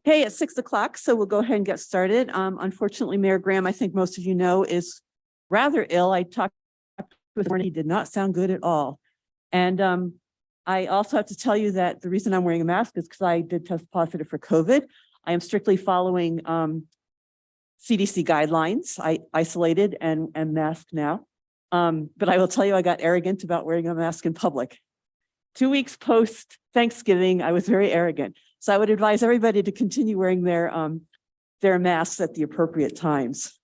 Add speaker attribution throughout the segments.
Speaker 1: Okay, it's 6 o'clock, so we'll go ahead and get started. Unfortunately, Mayor Graham, I think most of you know, is rather ill. I talked with him, he did not sound good at all. And I also have to tell you that the reason I'm wearing a mask is because I did test positive for COVID. I am strictly following CDC guidelines. I isolated and masked now. But I will tell you, I got arrogant about wearing a mask in public. 2 weeks post Thanksgiving, I was very arrogant. So I would advise everybody to continue wearing their masks at the appropriate times.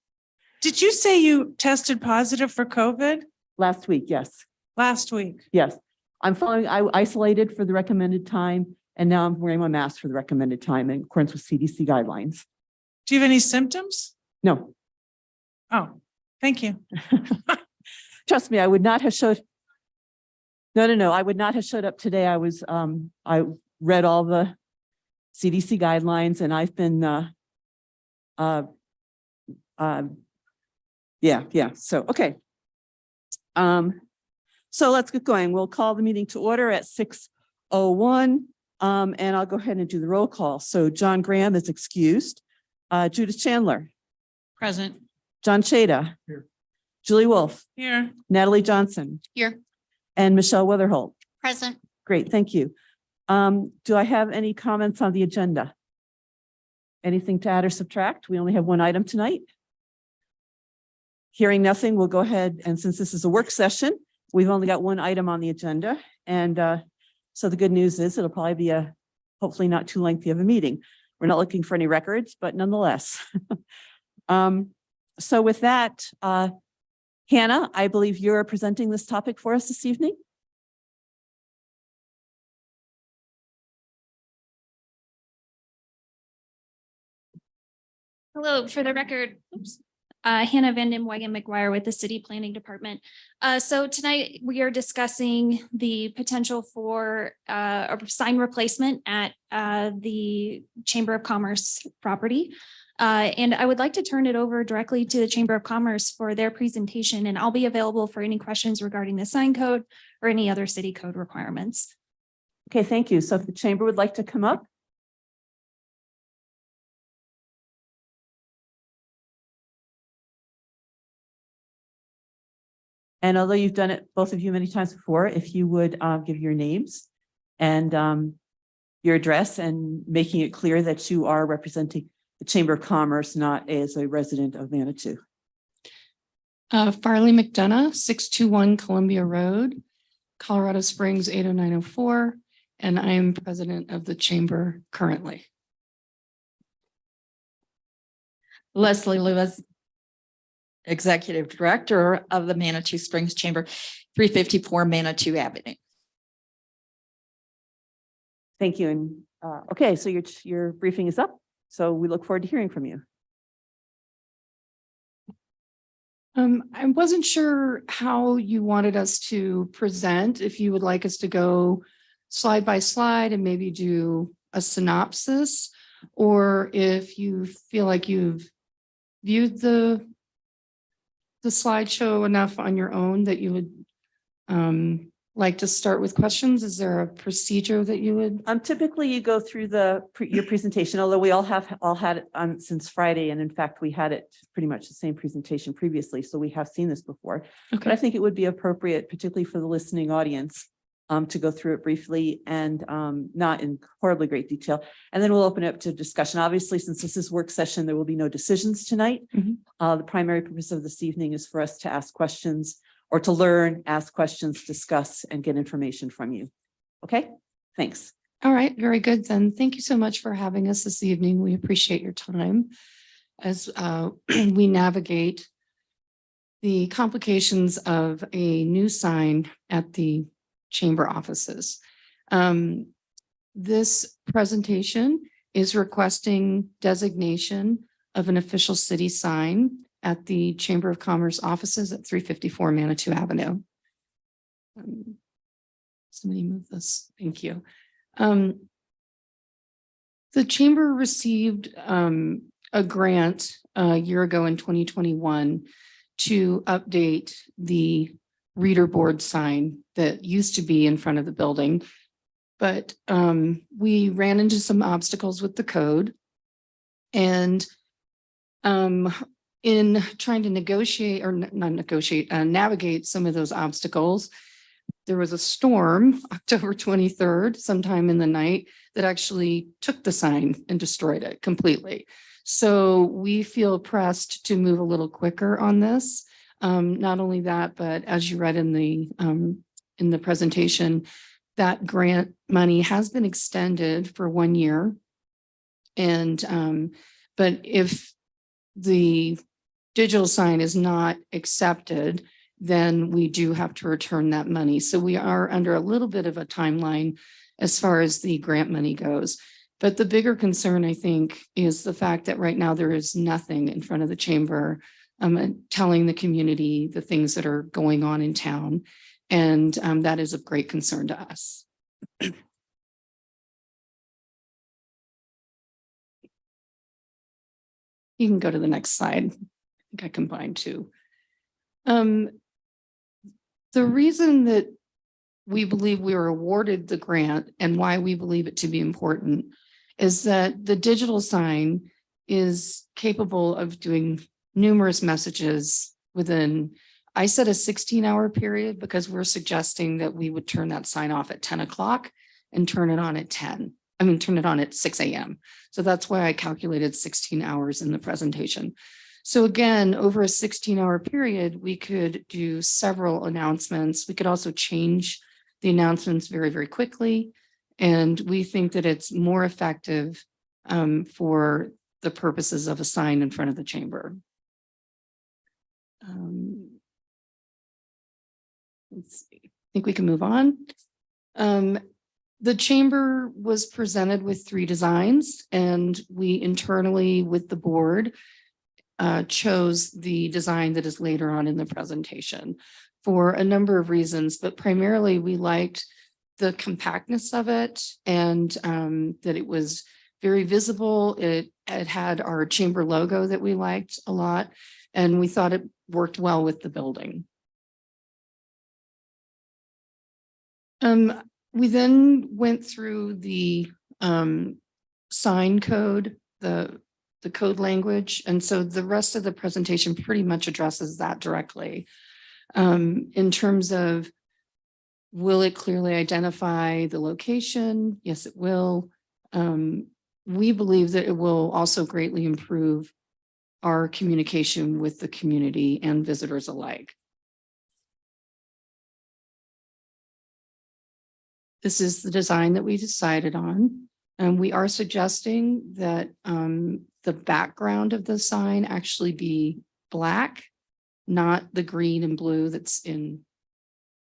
Speaker 2: Did you say you tested positive for COVID?
Speaker 1: Last week, yes.
Speaker 2: Last week.
Speaker 1: Yes. I isolated for the recommended time, and now I'm wearing my mask for the recommended time in accordance with CDC guidelines.
Speaker 2: Do you have any symptoms?
Speaker 1: No.
Speaker 2: Oh, thank you.
Speaker 1: Trust me, I would not have showed. No. I would not have showed up today. I read all the CDC guidelines, and I've been, yeah. So, okay. So let's get going. We'll call the meeting to order at 6:01. And I'll go ahead and do the roll call. So John Graham is excused. Judith Chandler.
Speaker 2: Present.
Speaker 1: John Chada.
Speaker 3: Here.
Speaker 1: Julie Wolf.
Speaker 2: Here.
Speaker 1: Natalie Johnson.
Speaker 2: Here.
Speaker 1: And Michelle Weatherholt.
Speaker 4: Present.
Speaker 1: Great, thank you. Do I have any comments on the agenda? Anything to add or subtract? We only have one item tonight. Hearing nothing, we'll go ahead, and since this is a work session, we've only got one item on the agenda. And so the good news is it'll probably be a hopefully not too lengthy of a meeting. We're not looking for any records, but nonetheless. So with that, Hannah, I believe you're presenting this topic for us this evening.
Speaker 4: Hello, for the record, Hannah Van Den Wagen McGuire with the City Planning Department. So tonight we are discussing the potential for a sign replacement at the Chamber of Commerce property. And I would like to turn it over directly to the Chamber of Commerce for their presentation, and I'll be available for any questions regarding the sign code or any other city code requirements.
Speaker 1: Okay, thank you. So if the chamber would like to come up. And although you've done it, both of you, many times before, if you would give your names and your address, and making it clear that you are representing the Chamber of Commerce, not as a resident of Manitou.
Speaker 5: Farley McDonough, 621 Columbia Road, Colorado Springs, 80904, and I am president of the chamber currently.
Speaker 6: Leslie Lewis, Executive Director of the Manitou Springs Chamber, 354 Manitou Avenue.
Speaker 1: Thank you. And okay, so your briefing is up. So we look forward to hearing from you.
Speaker 5: I wasn't sure how you wanted us to present, if you would like us to go slide by slide and maybe do a synopsis, or if you feel like you've viewed the slideshow enough on your own that you would like to start with questions. Is there a procedure that you would?
Speaker 1: Typically you go through your presentation, although we all had it on since Friday. And in fact, we had it pretty much the same presentation previously. So we have seen this before, but I think it would be appropriate, particularly for the listening audience, to go through it briefly and not in horribly great detail. And then we'll open it up to discussion. Obviously, since this is work session, there will be no decisions tonight. The primary purpose of this evening is for us to ask questions, or to learn, ask questions, discuss, and get information from you. Okay, thanks.
Speaker 5: All right, very good then. Thank you so much for having us this evening. We appreciate your time as we navigate the complications of a new sign at the chamber offices. This presentation is requesting designation of an official city sign at the Chamber of Commerce offices at 354 Manitou Avenue. Somebody move this. Thank you. The chamber received a grant a year ago in 2021 to update the reader board sign that used to be in front of the building. But we ran into some obstacles with the code. And in trying to negotiate or not negotiate, navigate some of those obstacles, there was a storm, October 23rd, sometime in the night, that actually took the sign and destroyed it completely. So we feel pressed to move a little quicker on this. Not only that, but as you read in the presentation, that grant money has been extended for 1 year. And but if the digital sign is not accepted, then we do have to return that money. So we are under a little bit of a timeline as far as the grant money goes. But the bigger concern, I think, is the fact that right now there is nothing in front of the chamber telling the community the things that are going on in town. And that is of great concern to us. You can go to the next slide. I think I combined two. The reason that we believe we were awarded the grant and why we believe it to be important is that the digital sign is capable of doing numerous messages within, I said a 16-hour period because we're suggesting that we would turn that sign off at 10 o'clock and turn it on at 6 a.m. So that's why I calculated 16 hours in the presentation. So again, over a 16-hour period, we could do several announcements. We could also change the announcements very, very quickly. And we think that it's more effective for the purposes of a sign in front of the chamber. Let's see. I think we can move on. The chamber was presented with 3 designs, and we internally with the board chose the design that is later on in the presentation for a number of reasons, but primarily we liked the compactness of it and that it was very visible. It had our chamber logo that we liked a lot, and we thought it worked well with the building. We then went through the sign code, the code language. And so the rest of the presentation pretty much addresses that directly. In terms of, will it clearly identify the location? Yes, it will. We believe that it will also greatly improve our communication with the community and visitors alike. This is the design that we decided on. And we are suggesting that the background of the sign actually be black, not the green and blue that's in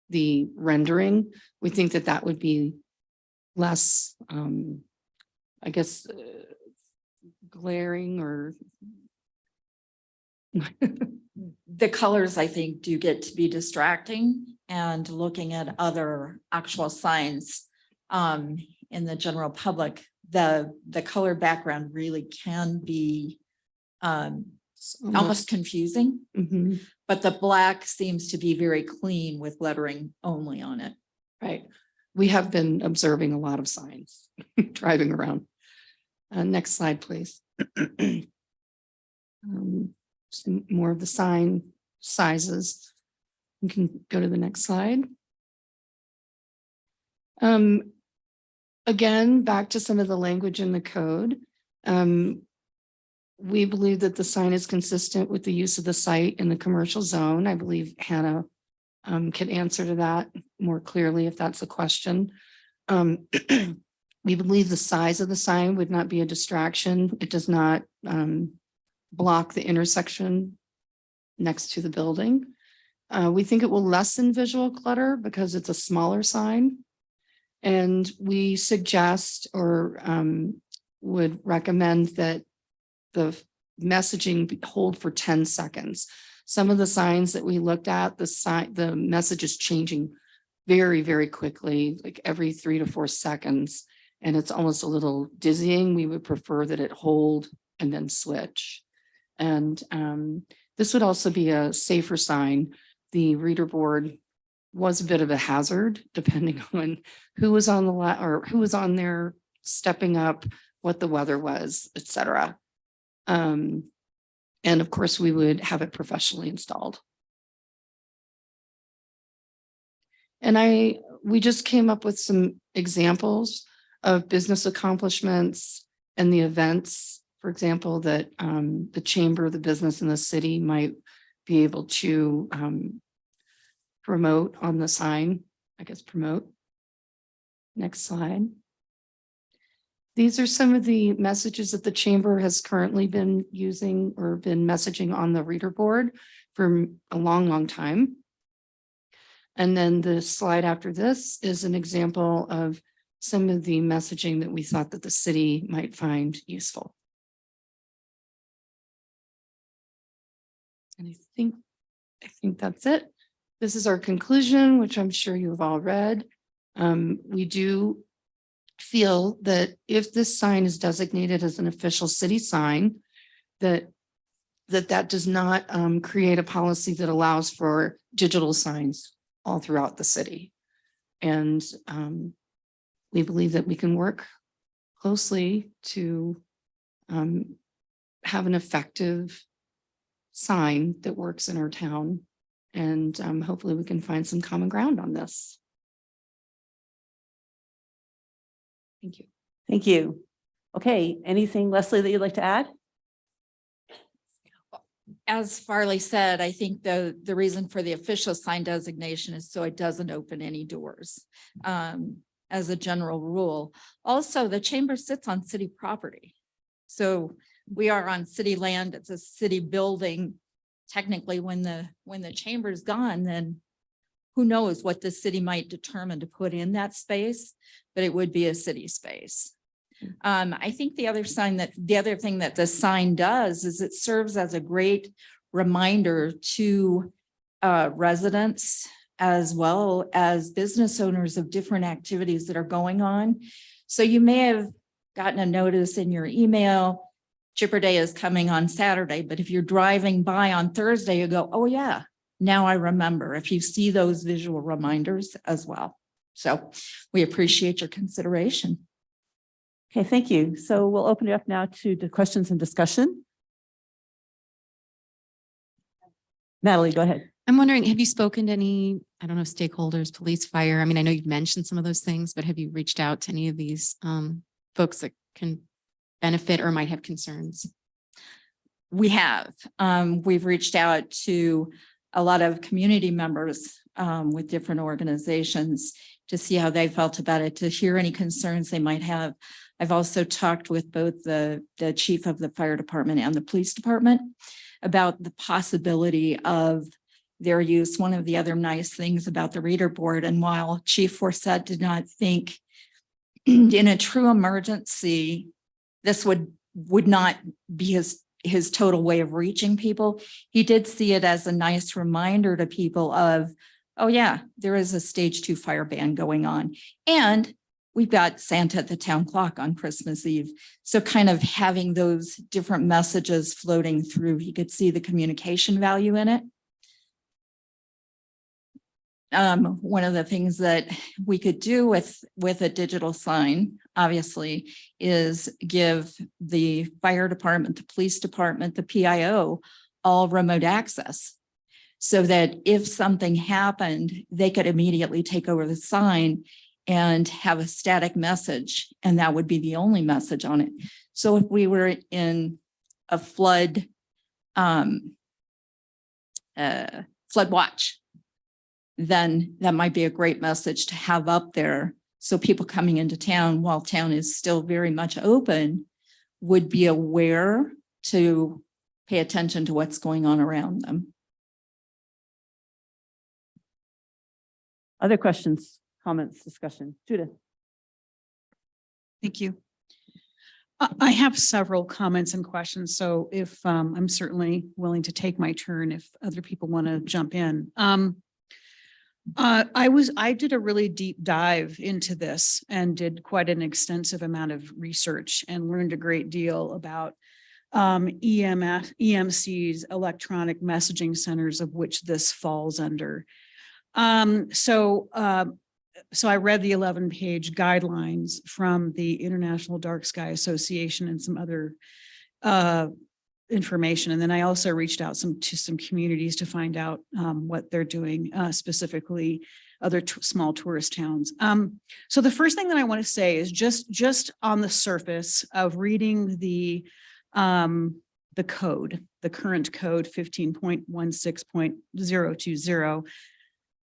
Speaker 5: the rendering. We think that that would be less, I guess, glaring or.
Speaker 6: The colors, I think, do get to be distracting, and looking at other actual signs in the general public, the color background really can be almost confusing,
Speaker 5: Mhm.
Speaker 6: but the black seems to be very clean with lettering only on it.
Speaker 5: Right. We have been observing a lot of signs driving around. Next slide, please. Some more of the sign sizes. You can go to the next slide. Again, back to some of the language in the code. We believe that the sign is consistent with the use of the site in the commercial zone. I believe Hannah can answer to that more clearly if that's a question. We believe the size of the sign would not be a distraction. It does not block the intersection next to the building. We think it will lessen visual clutter because it's a smaller sign. And we suggest or would recommend that the messaging hold for 10 seconds. Some of the signs that we looked at, the message is changing very, very quickly, like every 3 to 4 seconds. And it's almost a little dizzying. We would prefer that it hold and then switch. And this would also be a safer sign. The reader board was a bit of a hazard, depending on who was on the or who was on there stepping up, what the weather was, etc. And of course, we would have it professionally installed. And we just came up with some examples of business accomplishments and the events, for example, that the chamber, the business in the city might be able to promote on the sign, I guess promote. Next slide. These are some of the messages that the chamber has currently been using or been messaging on the reader board for a long, long time. And then the slide after this is an example of some of the messaging that we thought that the city might find useful. And I think that's it. This is our conclusion, which I'm sure you've all read. We do feel that if this sign is designated as an official city sign, that does not create a policy that allows for digital signs all throughout the city. And we believe that we can work closely to have an effective sign that works in our town. And hopefully we can find some common ground on this. Thank you.
Speaker 1: Thank you. Okay, anything, Leslie, that you'd like to add?
Speaker 6: As Farley said, I think the reason for the official sign designation is so it doesn't open any doors as a general rule. Also, the chamber sits on city property. So we are on city land. It's a city building. Technically, when the chamber is gone, then who knows what the city might determine to put in that space, but it would be a city space. I think the other thing that the sign does is it serves as a great reminder to residents as well as business owners of different activities that are going on. So you may have gotten a notice in your email, Chipper Day is coming on Saturday, but if you're driving by on Thursday, you go, oh yeah, now I remember, if you see those visual reminders as well. So we appreciate your consideration.
Speaker 1: Okay, thank you. So we'll open it up now to the questions and discussion. Natalie, go ahead.
Speaker 3: I'm wondering, have you spoken to any, I don't know, stakeholders, police, fire? I mean, I know you've mentioned some of those things, but have you reached out to any of these folks that can benefit or might have concerns?
Speaker 6: We have. We've reached out to a lot of community members with different organizations to see how they felt about it, to hear any concerns they might have. I've also talked with both the chief of the fire department and the police department about the possibility of their use. One of the other nice things about the reader board, and while Chief Forsett did not think in a true emergency, this would not be his total way of reaching people, he did see it as a nice reminder to people of, oh yeah, there is a stage 2 fire ban going on. And we've got Santa at the town clock on Christmas Eve. So kind of having those different messages floating through, he could see the communication value in it. One of the things that we could do with a digital sign, obviously, is give the fire department, the police department, the PIO, all remote access, so that if something happened, they could immediately take over the sign and have a static message, and that would be the only message on it. So if we were in a flood watch, then that might be a great message to have up there. So people coming into town while town is still very much open would be aware to pay attention to what's going on around them.
Speaker 1: Other questions, comments, discussion? Judith.
Speaker 2: Thank you. I have several comments and questions, so if I'm certainly willing to take my turn if other people want to jump in. I did a really deep dive into this and did quite an extensive amount of research and learned a great deal about EMC's electronic messaging centers, of which this falls under. So I read the 11-page guidelines from the International Dark Sky Association and some other information. And then I also reached out to some communities to find out what they're doing, specifically other small tourist towns. So the first thing that I want to say is just on the surface of reading the code, the current code 15.16.020,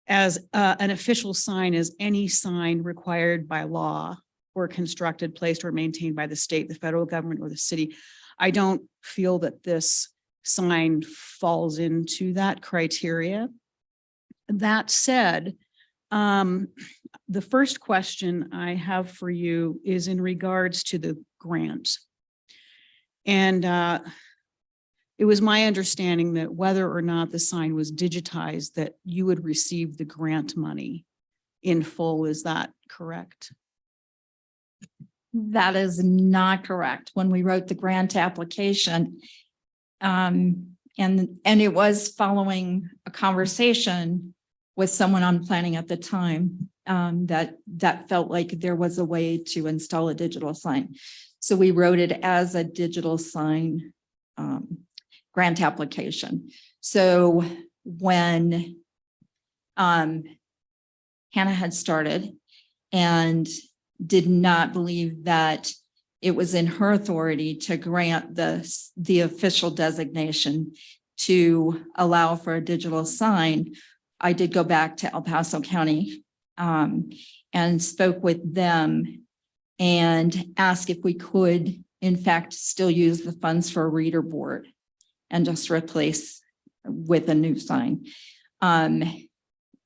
Speaker 2: as an official sign is any sign required by law or constructed, placed, or maintained by the state, the federal government, or the city. I don't feel that this sign falls into that criteria. That said, the first question I have for you is in regards to the grant. And it was my understanding that whether or not the sign was digitized, that you would receive the grant money in full. Is that correct?
Speaker 6: That is not correct. When we wrote the grant application, and it was following a conversation with someone on planning at the time, that felt like there was a way to install a digital sign. So we wrote it as a digital sign grant application. So when Hannah had started and did not believe that it was in her authority to grant the official designation to allow for a digital sign, I did go back to El Paso County and spoke with them and asked if we could, in fact, still use the funds for a reader board and just replace with a new sign.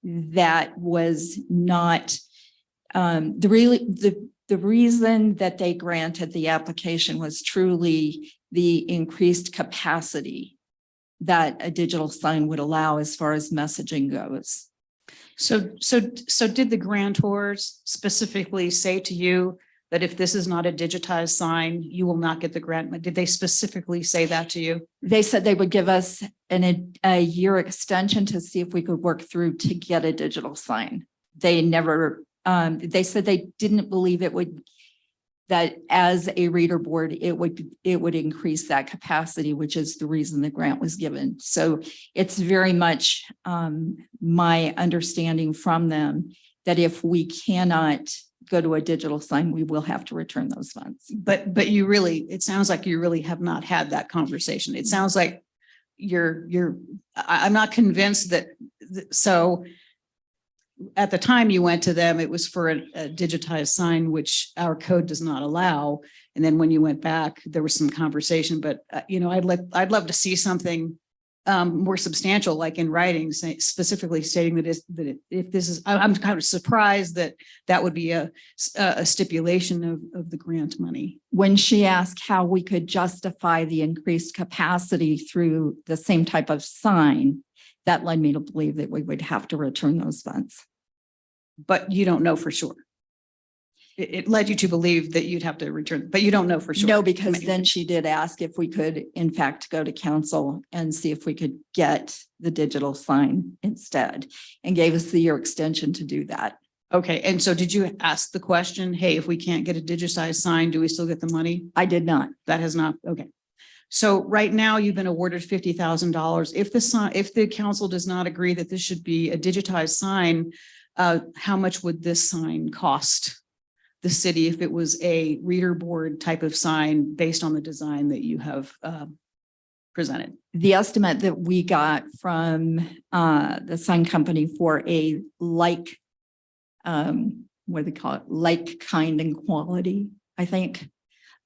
Speaker 6: That was not the reason that they granted the application was truly the increased capacity that a digital sign would allow as far as messaging goes.
Speaker 2: So did the grantors specifically say to you that if this is not a digitized sign, you will not get the grant? Did they specifically say that to you?
Speaker 6: They said they would give us a year extension to see if we could work through to get a digital sign. They never, they said they didn't believe that as a reader board, it would increase that capacity, which is the reason the grant was given. So it's very much my understanding from them that if we cannot go to a digital sign, we will have to return those funds.
Speaker 2: But you really, it sounds like you really have not had that conversation. It sounds like I'm not convinced that, so at the time you went to them, it was for a digitized sign, which our code does not allow. And then when you went back, there was some conversation, but I'd love to see something more substantial, like in writing, specifically stating that if this is, I'm kind of surprised that would be a stipulation of the grant money.
Speaker 6: When she asked how we could justify the increased capacity through the same type of sign, that led me to believe that we would have to return those funds.
Speaker 2: But you don't know for sure. It led you to believe that you'd have to return, but you don't know for sure.
Speaker 6: No, because then she did ask if we could, in fact, go to council and see if we could get the digital sign instead, and gave us the year extension to do that.
Speaker 2: Okay. And so did you ask the question, hey, if we can't get a digitized sign, do we still get the money?
Speaker 6: I did not.
Speaker 2: That has not. Okay. So right now you've been awarded $50,000. If the council does not agree that this should be a digitized sign, how much would this sign cost the city if it was a reader board type of sign based on the design that you have presented?
Speaker 6: The estimate that we got from the sign company for a what do they call it? Like, kind, and quality, I think,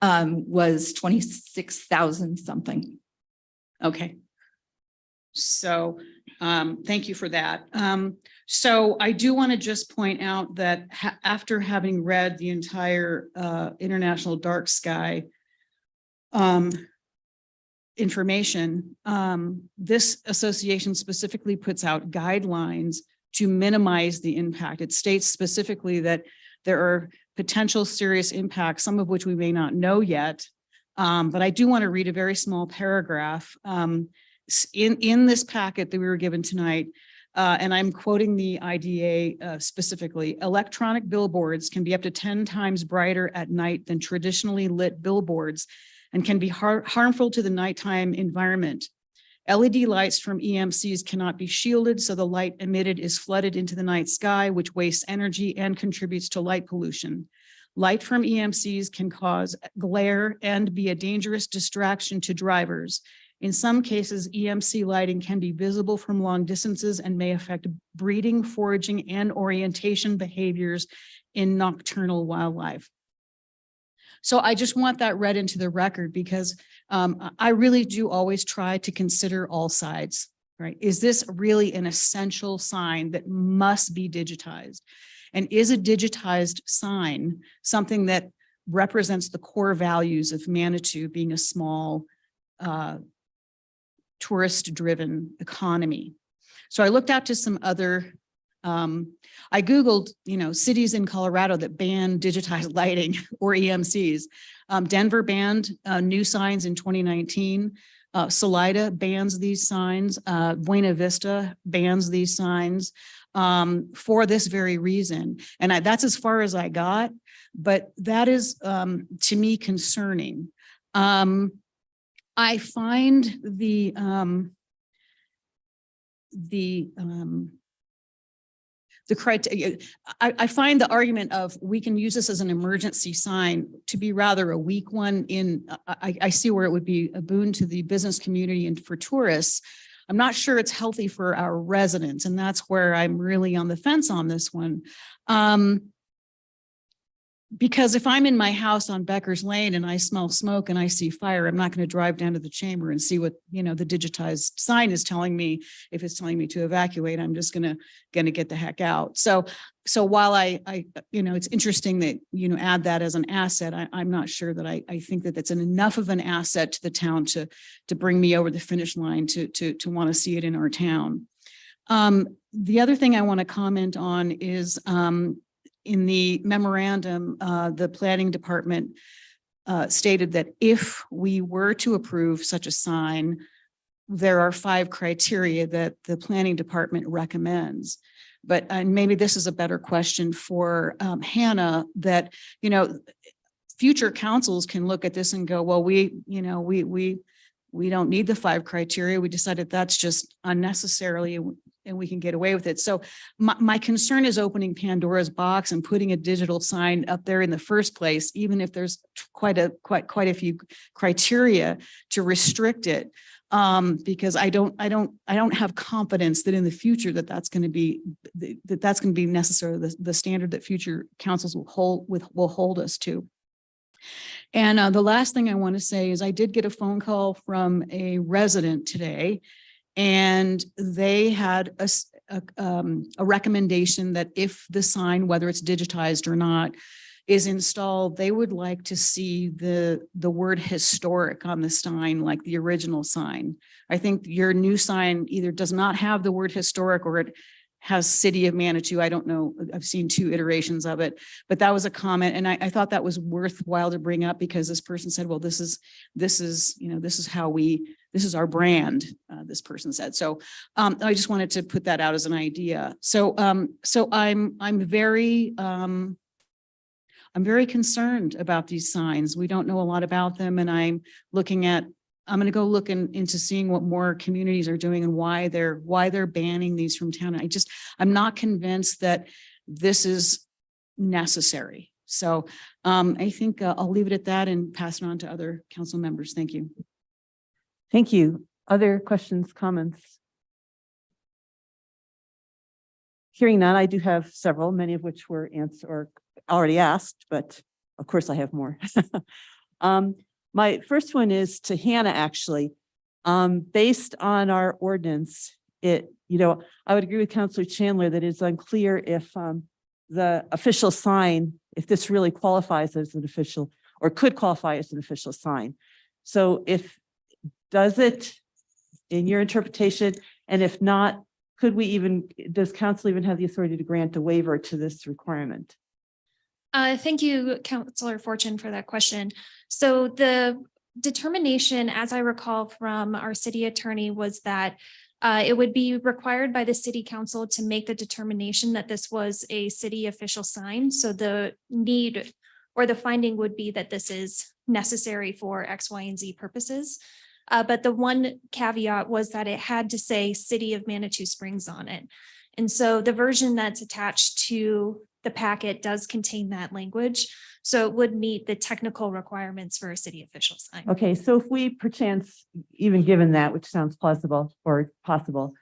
Speaker 6: was 26,000 something.
Speaker 2: Okay. So thank you for that. So I do want to just point out that after having read the entire International Dark Sky information, this association specifically puts out guidelines to minimize the impact. It states specifically that there are potential serious impacts, some of which we may not know yet. But I do want to read a very small paragraph in this packet that we were given tonight. And I'm quoting the IDA specifically. Electronic billboards can be up to 10 times brighter at night than traditionally lit billboards. and can be harmful to the nighttime environment. LED lights from EMCs cannot be shielded, so the light emitted is flooded into the night sky, which wastes energy and contributes to light pollution. Light from EMCs can cause glare and be a dangerous distraction to drivers. In some cases, EMC lighting can be visible from long distances and may affect breeding, foraging, and orientation behaviors in nocturnal wildlife. So I just want that read into the record because I really do always try to consider all sides, right? Is this really an essential sign that must be digitized? And is a digitized sign something that represents the core values of Manitou being a small tourist-driven economy? So I looked out to some other, I Googled, cities in Colorado that ban digitized lighting or EMCs. Denver banned new signs in 2019. Salida bans these signs. Buena Vista bans these signs for this very reason. And that's as far as I got, but that is to me concerning. I find the criteria, I find the argument of we can use this as an emergency sign to be rather a weak one. I see where it would be a boon to the business community and for tourists. I'm not sure it's healthy for our residents, and that's where I'm really on the fence on this one. Because if I'm in my house on Becker's Lane and I smell smoke and I see fire, I'm not going to drive down to the chamber and see what, the digitized sign is telling me. If it's telling me to evacuate, I'm just going to get the heck out. So while I it's interesting that, add that as an asset, I'm not sure that I think that that's enough of an asset to the town to bring me over the finish line to want to see it in our town. The other thing I want to comment on is, in the memorandum, the planning department stated that if we were to approve such a sign, there are 5 criteria that the planning department recommends. But and maybe this is a better question for Hannah, that, future councils can look at this and go, well, we don't need the 5 criteria. We decided that's just unnecessarily and we can get away with it. So my concern is opening Pandora's box and putting a digital sign up there in the first place, even if there's quite a few criteria to restrict it. Because I don't have confidence that in the future that's going to be necessarily the standard that future councils will hold us to. And the last thing I want to say is I did get a phone call from a resident today, and they had a recommendation that if the sign, whether it's digitized or not, is installed, they would like to see the word historic on the sign, like the original sign. I think your new sign either does not have the word historic or it has City of Manitou. I don't know. I've seen 2 iterations of it, but that was a comment. And I thought that was worthwhile to bring up because this person said, well, this is our brand, this person said. So I just wanted to put that out as an idea. So I'm very concerned about these signs. We don't know a lot about them, and I'm going to go look into seeing what more communities are doing and why they're banning these from town. I'm not convinced that this is necessary. So I think I'll leave it at that and pass it on to other council members. Thank you.
Speaker 1: Thank you. Other questions, comments? Hearing none, I do have several, many of which were answered or already asked, but of course I have more. My first one is to Hannah, actually. Based on our ordinance, I would agree with Councillor Chandler that it's unclear if the official sign, if this really qualifies as an official or could qualify as an official sign. So does it in your interpretation? And if not, does council even have the authority to grant a waiver to this requirement?
Speaker 4: Thank you, Councillor Fortune, for that question. So the determination, as I recall from our city attorney, was that it would be required by the city council to make the determination that this was a city official sign. So the need or the finding would be that this is necessary for X, Y, and Z purposes. But the one caveat was that it had to say City of Manitou Springs on it. And so the version that's attached to the packet does contain that language. So it would meet the technical requirements for a city official sign.
Speaker 1: Okay, so if we perchance, even given that, which sounds plausible or possible,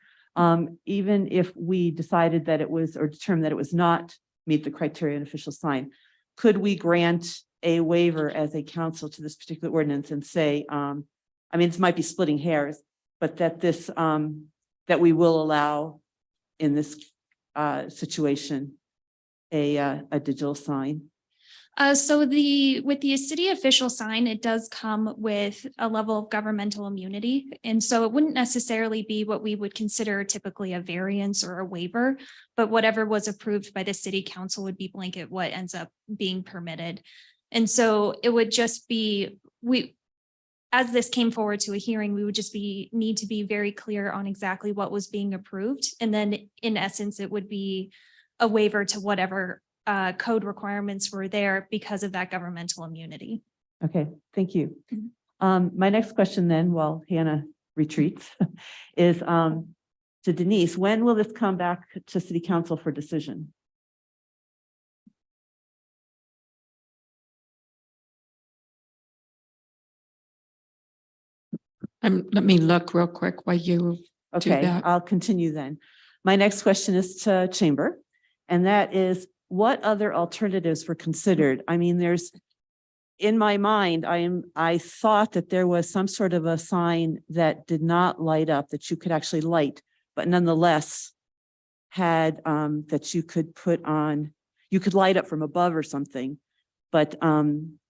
Speaker 1: even if we decided that it was, or determined that it was not meet the criteria of an official sign, could we grant a waiver as a council to this particular ordinance and say, I mean, this might be splitting hairs, but that this, that we will allow in this situation, a digital sign?
Speaker 4: So with the city official sign, it does come with a level of governmental immunity. And so it wouldn't necessarily be what we would consider typically a variance or a waiver, but whatever was approved by the city council would be blanket what ends up being permitted. And so it would just be, as this came forward to a hearing, we would just need to be very clear on exactly what was being approved. And then in essence, it would be a waiver to whatever code requirements were there because of that governmental immunity.
Speaker 1: Okay, thank you. My next question then, while Hannah retreats, is to Denise. When will this come back to City Council for decision?
Speaker 7: Let me look real quick while you do
Speaker 1: Okay,
Speaker 7: that.
Speaker 1: I'll continue then. My next question is to Chamber, and that is, what other alternatives were considered? I mean, there's, in my mind, I thought that there was some sort of a sign that did not light up, that you could actually light, but nonetheless had, that you could put on, you could light up from above or something, but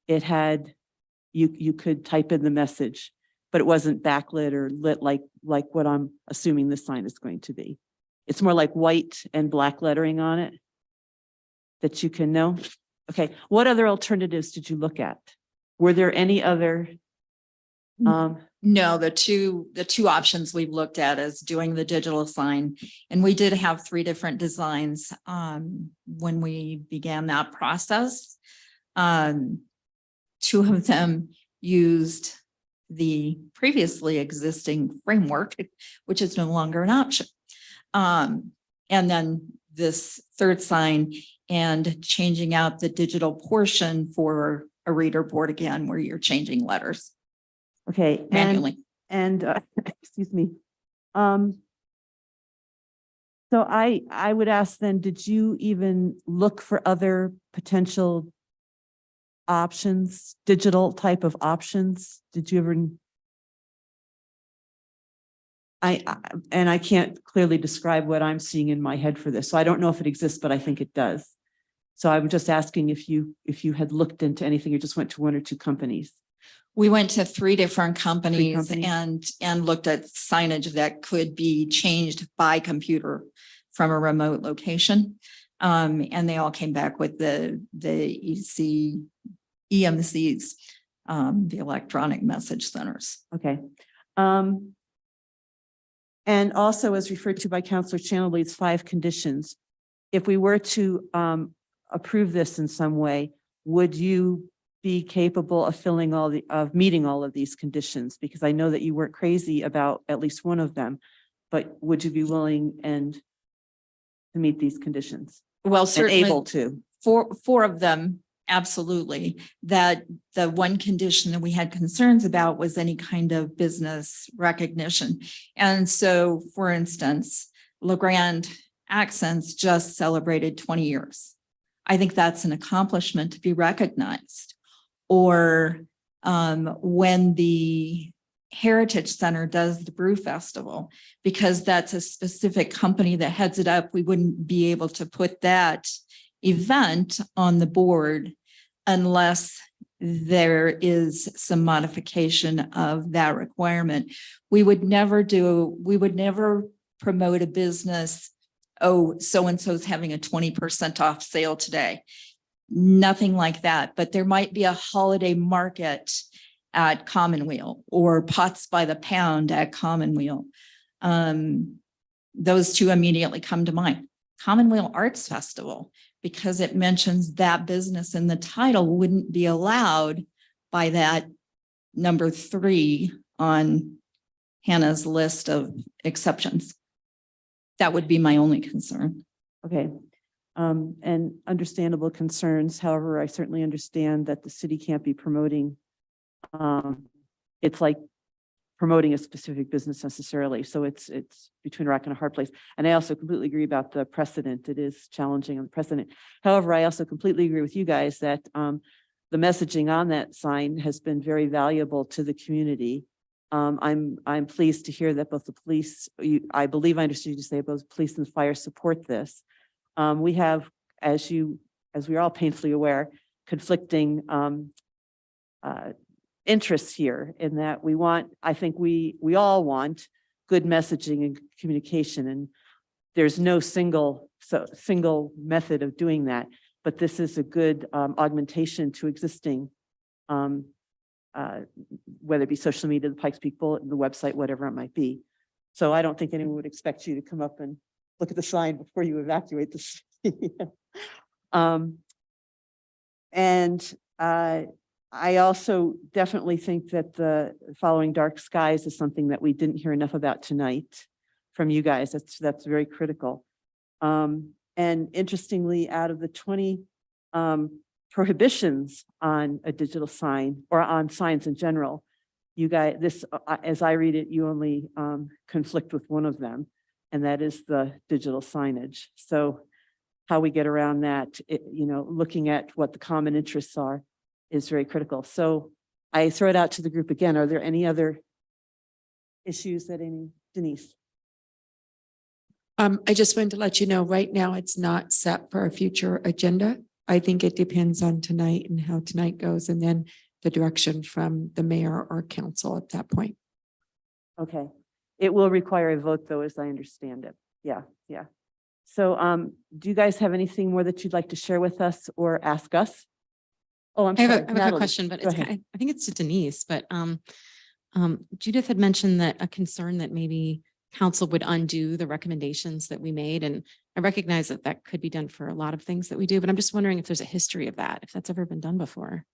Speaker 1: it had, you could type in the message, but it wasn't backlit or lit like what I'm assuming this sign is going to be. It's more like white and black lettering on it that you can know. Okay, what other alternatives did you look at? Were there any other?
Speaker 6: No, the two options we've looked at is doing the digital sign. And we did have 3 different designs when we began that process. 2 of them used the previously existing framework, which is no longer an option. And then this 3rd sign and changing out the digital portion for a reader board again, where you're changing letters
Speaker 1: Okay,
Speaker 6: manually.
Speaker 1: and excuse me. So I would ask then, did you even look for other potential options, digital type of options? Did you ever? And I can't clearly describe what I'm seeing in my head for this, so I don't know if it exists, but I think it does. So I'm just asking if you had looked into anything or just went to 1 or 2 companies.
Speaker 6: We went to 3 different companies,
Speaker 1: companies.
Speaker 6: and looked at signage that could be changed by computer from a remote location. And they all came back with the EMCs, the electronic message centers.
Speaker 1: Okay. And also, as referred to by Councilor Chandler, 5 conditions. If we were to approve this in some way, would you be capable of meeting all of these conditions? Because I know that you weren't crazy about at least one of them, but would you be willing to meet these conditions?
Speaker 6: Well,
Speaker 1: And
Speaker 6: certainly
Speaker 1: able to?
Speaker 6: 4 of them, absolutely. That the one condition that we had concerns about was any kind of business recognition. And so, for instance, LeGrand Accents just celebrated 20 years. I think that's an accomplishment to be recognized. Or when the Heritage Center does the Brew Festival, because that's a specific company that heads it up, we wouldn't be able to put that event on the board unless there is some modification of that requirement. We would never promote a business, oh, so-and-so's having a 20% off sale today. Nothing like that, but there might be a holiday market at Commonweal or Pots by the Pound at Commonweal. Those 2 immediately come to mind. Commonweal Arts Festival, because it mentions that business in the title wouldn't be allowed by that number 3 on Hannah's list of exceptions. That would be my only concern.
Speaker 1: Okay. And understandable concerns. However, I certainly understand that the city can't be promoting. It's like promoting a specific business necessarily. So it's between a rock and a hard place. And I also completely agree about the precedent. It is challenging on the precedent. However, I also completely agree with you guys that the messaging on that sign has been very valuable to the community. I'm pleased to hear that both the police, I believe I understood you to say both police and fire support this. We have, as we're all painfully aware, conflicting interests here in that I think we all want good messaging and communication, and there's no single method of doing that, but this is a good augmentation to existing, whether it be social media, the Pikes Peak Bulletin, the website, whatever it might be. So I don't think anyone would expect you to come up and look at the sign before you evacuate the city. I also definitely think that the following dark skies is something that we didn't hear enough about tonight from you guys. That's very critical. And interestingly, out of the 20 prohibitions on a digital sign or on signs in general, you guys, as I read it, you only conflict with one of them, and that is the digital signage. So how we get around that, looking at what the common interests are is very critical. So I throw it out to the group again. Are there any other issues Denise?
Speaker 7: I just wanted to let you know, right now, it's not set for a future agenda. I think it depends on tonight and how tonight goes, and then the direction from the mayor or council at that point.
Speaker 1: Okay. It will require a vote though, as I understand it. Yeah. So do you guys have anything more that you'd like to share with us or ask us? Oh, I'm
Speaker 3: I have
Speaker 1: sorry.
Speaker 3: a quick
Speaker 1: Natalie,
Speaker 3: question, but
Speaker 1: go
Speaker 3: it's
Speaker 1: ahead.
Speaker 3: I think it's to Denise, but Judith had mentioned that a concern that maybe council would undo the recommendations that we made. And I recognize that that could be done for a lot of things that we do, but I'm just wondering if there's a history of that, if that's ever been done before.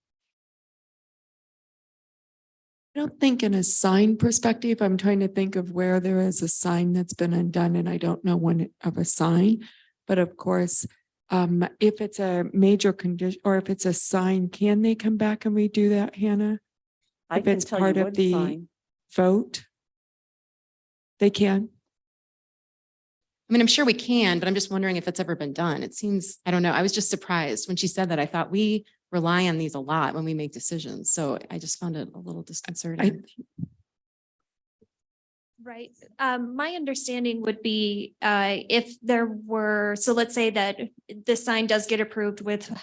Speaker 7: I don't think in a sign perspective, I'm trying to think of where there is a sign that's been undone, and I don't know when of a sign. But of course, if it's a major condition or if it's a sign, can they come back and redo that, Hannah?
Speaker 1: I
Speaker 7: If
Speaker 1: can
Speaker 7: it's
Speaker 1: tell
Speaker 7: part
Speaker 1: you
Speaker 7: of
Speaker 1: one
Speaker 7: the
Speaker 1: sign.
Speaker 7: vote, they can.
Speaker 3: I mean, I'm sure we can, but I'm just wondering if it's ever been done. It seems, I don't know. I was just surprised when she said that. I thought we rely on these a lot when we make decisions. So I just found it a little disconcerting.
Speaker 4: Right. My understanding would be if there were, so let's say that this sign does get approved with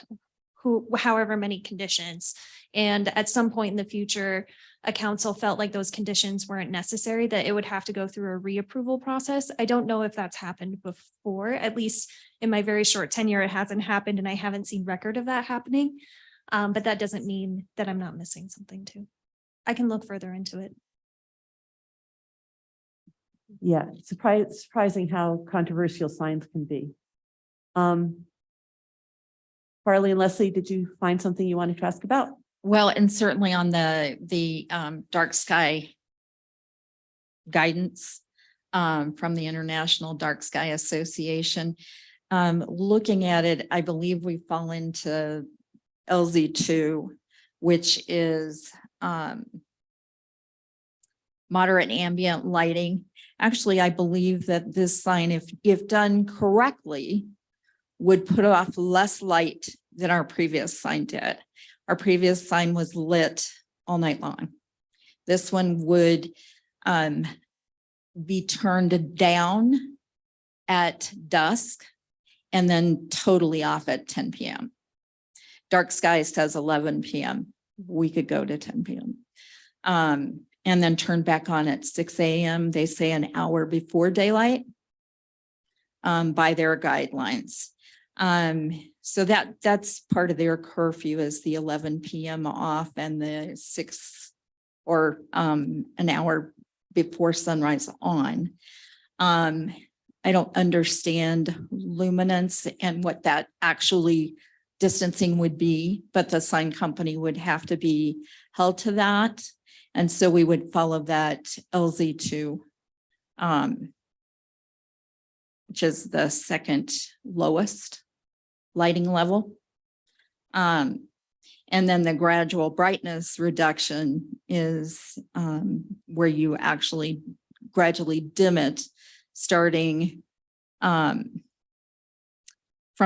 Speaker 4: however many conditions. And at some point in the future, a council felt like those conditions weren't necessary, that it would have to go through a reapproval process. I don't know if that's happened before, at least in my very short tenure, it hasn't happened and I haven't seen record of that happening. But that doesn't mean that I'm not missing something too. I can look further into it.
Speaker 1: Yeah, it's surprising how controversial signs can be. Farley and Leslie, did you find something you wanted to ask about?
Speaker 6: Well, and certainly on the dark sky guidance from the International Dark Sky Association. Looking at it, I believe we fall into LZ2, which is moderate ambient lighting. Actually, I believe that this sign, if done correctly, would put off less light than our previous sign did. Our previous sign was lit all night long. This one would be turned down at dusk and then totally off at 10 p.m. Dark Sky says 11 p.m. We could go to 10 p.m. And then turn back on at 6 a.m. They say an hour before daylight by their guidelines. So that's part of their curfew is the 11 p.m. off and the 6 or an hour before sunrise on. I don't understand luminance and what that actually distancing would be, but the sign company would have to be held to that. And so we would follow that LZ2, which is the second lowest lighting level. And then the gradual brightness reduction is where you actually gradually dim it, starting from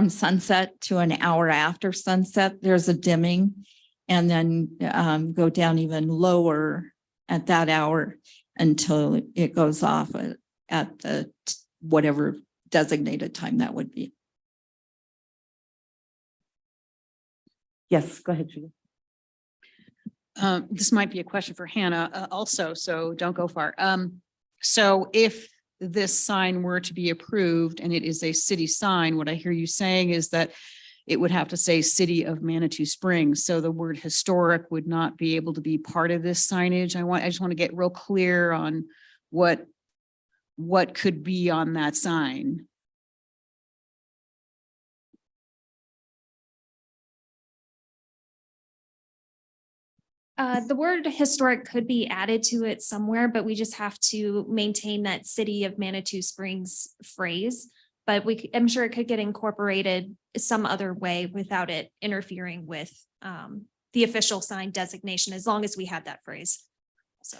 Speaker 6: sunset to an hour after sunset. There's a dimming, and then go down even lower at that hour until it goes off at the whatever designated time that would be.
Speaker 1: Yes, go ahead, Julie.
Speaker 2: This might be a question for Hannah also, so don't go far. So if this sign were to be approved and it is a city sign, what I hear you saying is that it would have to say City of Manitou Springs. So the word historic would not be able to be part of this signage. I just want to get real clear on what could be on that sign.
Speaker 4: The word historic could be added to it somewhere, but we just have to maintain that City of Manitou Springs phrase. But I'm sure it could get incorporated some other way without it interfering with the official sign designation, as long as we had that phrase. So.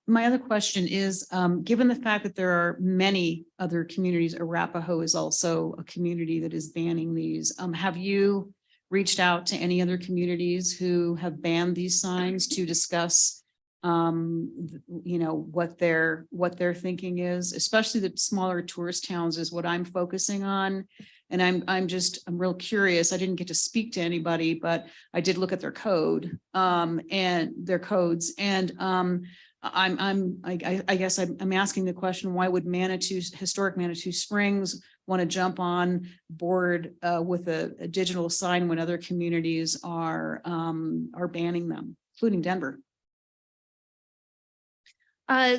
Speaker 2: My other question is, given the fact that there are many other communities, Arapahoe is also a community that is banning these. Have you reached out to any other communities who have banned these signs to discuss, what their thinking is, especially the smaller tourist towns is what I'm focusing on. And I'm real curious. I didn't get to speak to anybody, but I did look at their code, and their codes. And, I guess I'm asking the question, why would historic Manitou Springs want to jump on board with a digital sign when other communities are banning them, including Denver?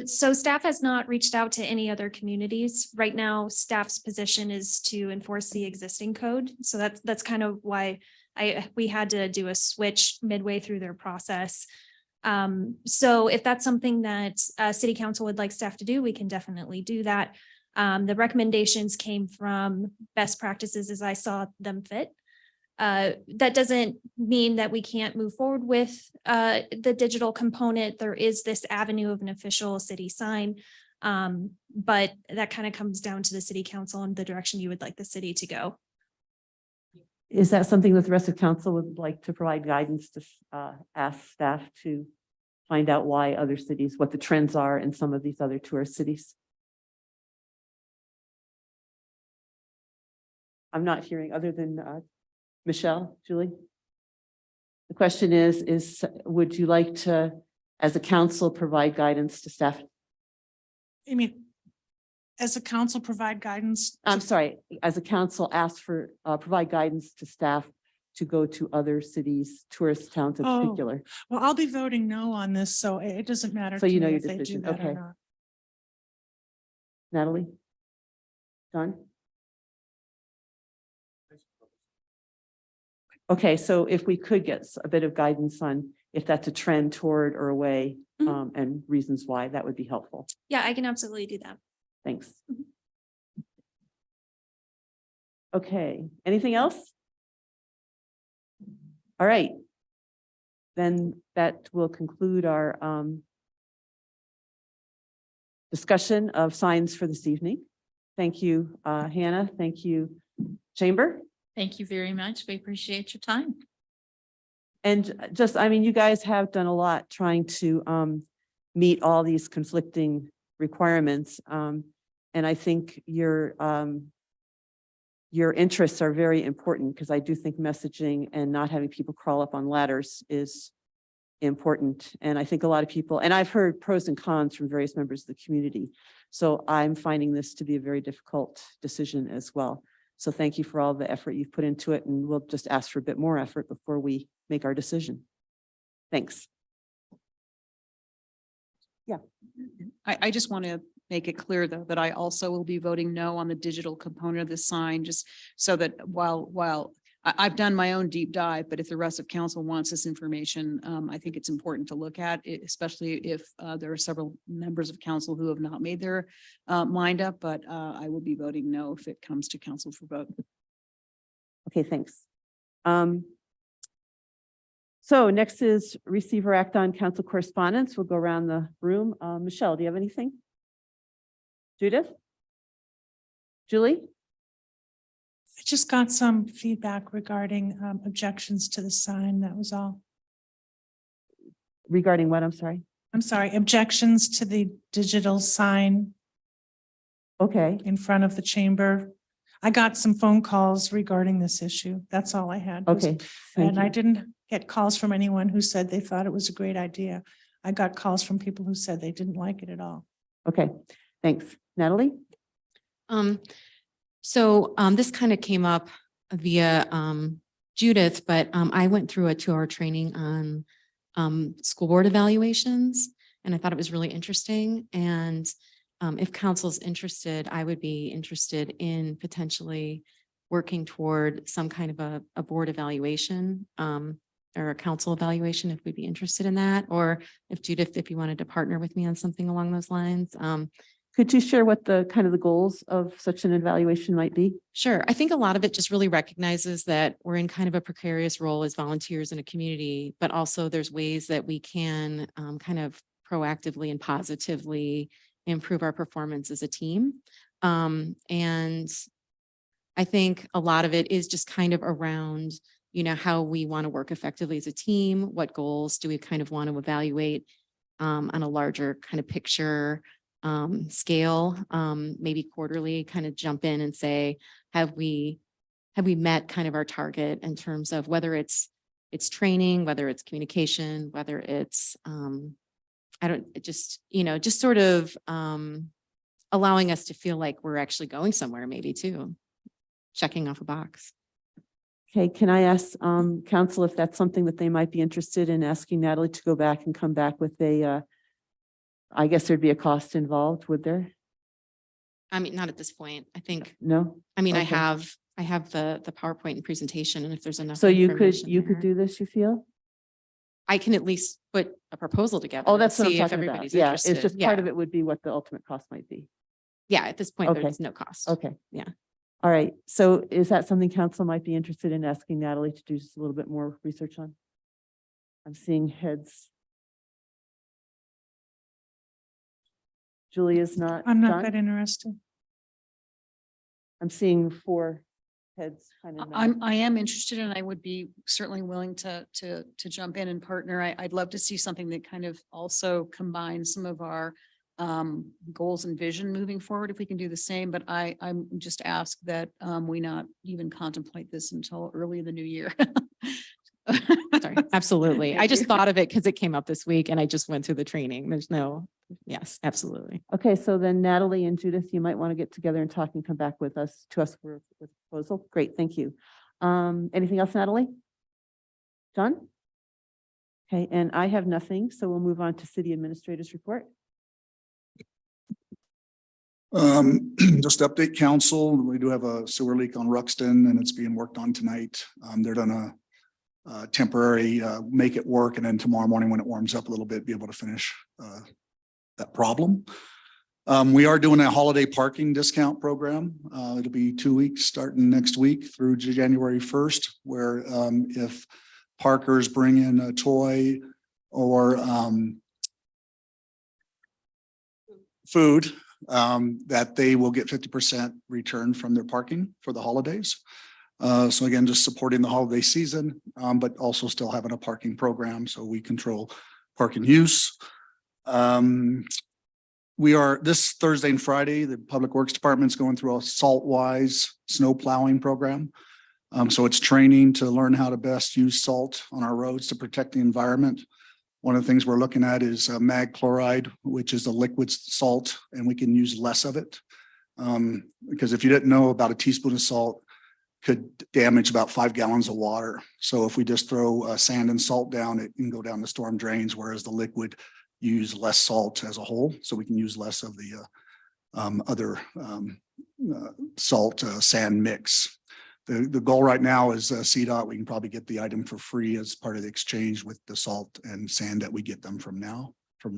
Speaker 4: So staff has not reached out to any other communities. Right now, staff's position is to enforce the existing code. So that's kind of why we had to do a switch midway through their process. So if that's something that city council would like staff to do, we can definitely do that. The recommendations came from best practices as I saw them fit. That doesn't mean that we can't move forward with the digital component. There is this avenue of an official city sign, but that kind of comes down to the city council and the direction you would like the city to go.
Speaker 1: Is that something that the rest of council would like to provide guidance to ask staff to find out why other cities, what the trends are in some of these other tourist cities? I'm not hearing other than Michelle, Julie. The question is would you like to, as a council, provide guidance to staff?
Speaker 8: I mean, as a council, provide guidance.
Speaker 1: I'm sorry, as a council, ask for, provide guidance to staff to go to other cities, tourist towns in
Speaker 8: Oh,
Speaker 1: particular.
Speaker 8: Well, I'll be voting no on this, so it doesn't matter.
Speaker 1: So
Speaker 8: to
Speaker 1: you know
Speaker 8: me
Speaker 1: your
Speaker 8: if they do
Speaker 1: decision.
Speaker 8: that or
Speaker 1: Okay.
Speaker 8: not.
Speaker 1: Natalie? John? Okay, so if we could get a bit of guidance on if that's a trend toward or away,
Speaker 4: Mhm.
Speaker 1: and reasons why, that would be helpful.
Speaker 4: Yeah, I can absolutely do that.
Speaker 1: Thanks.
Speaker 4: Mhm.
Speaker 1: Okay, anything else? All right. Then that will conclude our discussion of signs for this evening. Thank you, Hannah. Thank you, Chamber.
Speaker 6: Thank you very much. We appreciate your time.
Speaker 1: And just, I mean, you guys have done a lot trying to meet all these conflicting requirements. And I think your interests are very important, because I do think messaging and not having people crawl up on ladders is important. And I think a lot of people, and I've heard pros and cons from various members of the community. So I'm finding this to be a very difficult decision as well. So thank you for all the effort you've put into it, and we'll just ask for a bit more effort before we make our decision. Thanks.
Speaker 2: I just want to make it clear though, that I also will be voting no on the digital component of the sign, just so that while I've done my own deep dive, but if the rest of council wants this information, I think it's important to look at it, especially if there are several members of council who have not made their mind up, but I will be voting no if it comes to council for vote.
Speaker 1: Okay, thanks. So next is receive or act on council correspondence. We'll go around the room. Michelle, do you have anything? Judith? Julie?
Speaker 8: I just got some feedback regarding objections to the sign. That was all.
Speaker 1: Regarding what? I'm sorry.
Speaker 8: I'm sorry, objections to the digital sign
Speaker 1: Okay,
Speaker 8: in front of the chamber. I got some phone calls regarding this issue. That's all I had. was-
Speaker 1: okay. Thank
Speaker 8: And I
Speaker 1: you.
Speaker 8: didn't get calls from anyone who said they thought it was a great idea. I got calls from people who said they didn't like it at all.
Speaker 1: Okay, thanks. Natalie?
Speaker 3: This kind of came up via Judith, but I went through a 2-hour training on school board evaluations, and I thought it was really interesting. And if council's interested, I would be interested in potentially working toward some kind of a board evaluation or a council evaluation, if we'd be interested in that, or if Judith, if you wanted to partner with me on something along those lines.
Speaker 1: Could you share what the kind of the goals of such an evaluation might be?
Speaker 3: Sure. I think a lot of it just really recognizes that we're in kind of a precarious role as volunteers in a community, but also there's ways that we can kind of proactively and positively improve our performance as a team. And I think a lot of it is just kind of around, how we want to work effectively as a team. What goals do we kind of want to evaluate on a larger kind of picture scale, maybe quarterly, kind of jump in and say, have we met kind of our target in terms of whether it's training, whether it's communication, whether it's just sort of allowing us to feel like we're actually going somewhere, maybe too, checking off a box.
Speaker 1: Okay, can I ask council if that's something that they might be interested in asking Natalie to go back and come back with I guess there'd be a cost involved, would there?
Speaker 3: I mean, not at this point. I think,
Speaker 1: No?
Speaker 3: I mean, I
Speaker 1: Okay.
Speaker 3: have the PowerPoint and presentation, and if there's enough.
Speaker 1: So you could
Speaker 3: information there,
Speaker 1: do this, you feel?
Speaker 3: I can at least put a proposal together.
Speaker 1: Oh,
Speaker 3: and
Speaker 1: that's what I'm
Speaker 3: see if
Speaker 1: talking about.
Speaker 3: everybody's
Speaker 1: Yeah, it's
Speaker 3: interested.
Speaker 1: just part of it would be what the ultimate cost might be.
Speaker 3: Yeah, at this point,
Speaker 1: Okay.
Speaker 3: there's no cost.
Speaker 1: Okay.
Speaker 3: Yeah.
Speaker 1: All right. So is that something council might be interested in asking Natalie to do just a little bit more research on? I'm seeing heads. Julia's not.
Speaker 8: I'm not
Speaker 1: John?
Speaker 8: that interested.
Speaker 1: I'm seeing 4 heads kind of.
Speaker 2: I am interested, and I would be certainly willing to jump in and partner. I'd love to see something that kind of also combines some of our goals and vision moving forward, if we can do the same, but I'm just asked that we not even contemplate this until early in the new year.
Speaker 3: Sorry, absolutely. I
Speaker 2: Thank
Speaker 3: just
Speaker 2: you.
Speaker 3: thought of it because it came up this week and I just went through the training. Yes, absolutely.
Speaker 1: Okay, so then Natalie and Judith, you might want to get together and talk and come back with us with a proposal. Great, thank you. Anything else, Natalie? John? Okay, and I have nothing, so we'll move on to city administrators report.
Speaker 9: Just to update council, we do have a sewer leak on Ruxton and it's being worked on tonight. They're gonna temporary make it work, and then tomorrow morning when it warms up a little bit, be able to finish that problem. We are doing a holiday parking discount program. It'll be 2 weeks starting next week through January 1st, where if parkers bring in a toy or food, that they will get 50% return from their parking for the holidays. So again, just supporting the holiday season, but also still having a parking program, so we control parking use. We are this Thursday and Friday, the Public Works Department's going through a SaltWise snow plowing program. So it's training to learn how to best use salt on our roads to protect the environment. One of the things we're looking at is mag chloride, which is a liquid salt, and we can use less of it. Because if you didn't know, about a teaspoon of salt could damage about 5 gallons of water. So if we just throw sand and salt down, it can go down the storm drains, whereas the liquid use less salt as a whole. So we can use less of other salt sand mix. The goal right now is CDOT. We can probably get the item for free as part of the exchange with the salt and sand that we get them from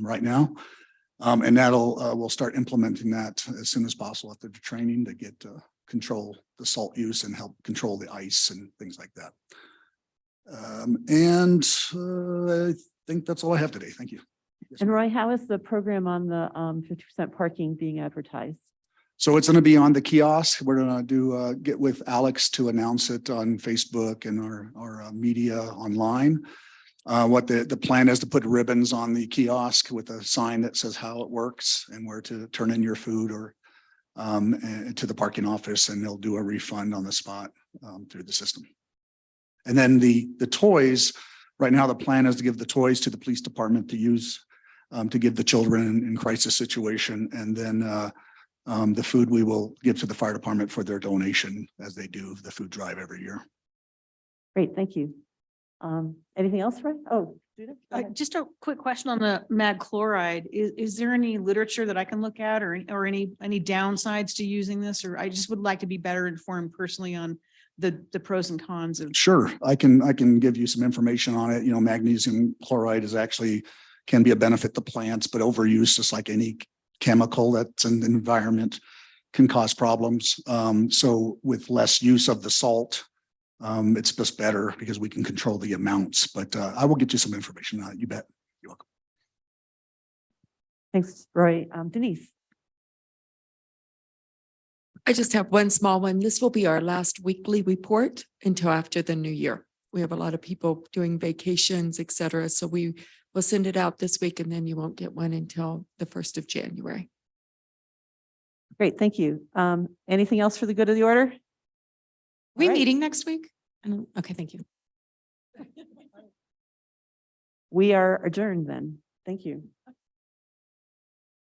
Speaker 9: right now. And we'll start implementing that as soon as possible after the training to get control the salt use and help control the ice and things like that. I think that's all I have today. Thank you. Yes,
Speaker 1: And
Speaker 9: ma'am.
Speaker 1: Roy, how is the program on the 50% parking being advertised?
Speaker 9: So it's going to be on the kiosk. We're going to get with Alex to announce it on Facebook and our media online. What the plan is to put ribbons on the kiosk with a sign that says how it works and where to turn in your food or to the parking office, and they'll do a refund on the spot through the system. And then the toys, right now the plan is to give the toys to the police department to use to give the children in crisis situation, and then the food we will give to the fire department for their donation as they do the food drive every year.
Speaker 1: Great, thank you. Anything else, Roy? Oh, Judith? Go ahead.
Speaker 2: Just a quick question on the mag chloride. Is there any literature that I can look at or any downsides to using this? Or I just would like to be better informed personally on the pros and cons of.
Speaker 9: Sure, I can give you some information on it. You know, magnesium chloride can be a benefit to plants, but overuse, just like any chemical that's in the environment, can cause problems. So with less use of the salt, it's just better because we can control the amounts, but I will get you some information on it. You bet. You're welcome.
Speaker 1: Thanks, Roy. Denise?
Speaker 7: I just have one small one. This will be our last weekly report until after the new year. We have a lot of people doing vacations, et cetera. So we will send it out this week and then you won't get one until the 1st of January.
Speaker 1: Great, thank you. Anything else for the good of the order?
Speaker 3: We
Speaker 1: All right.
Speaker 3: meeting next week? Okay, thank you.
Speaker 1: We are adjourned then. Thank you.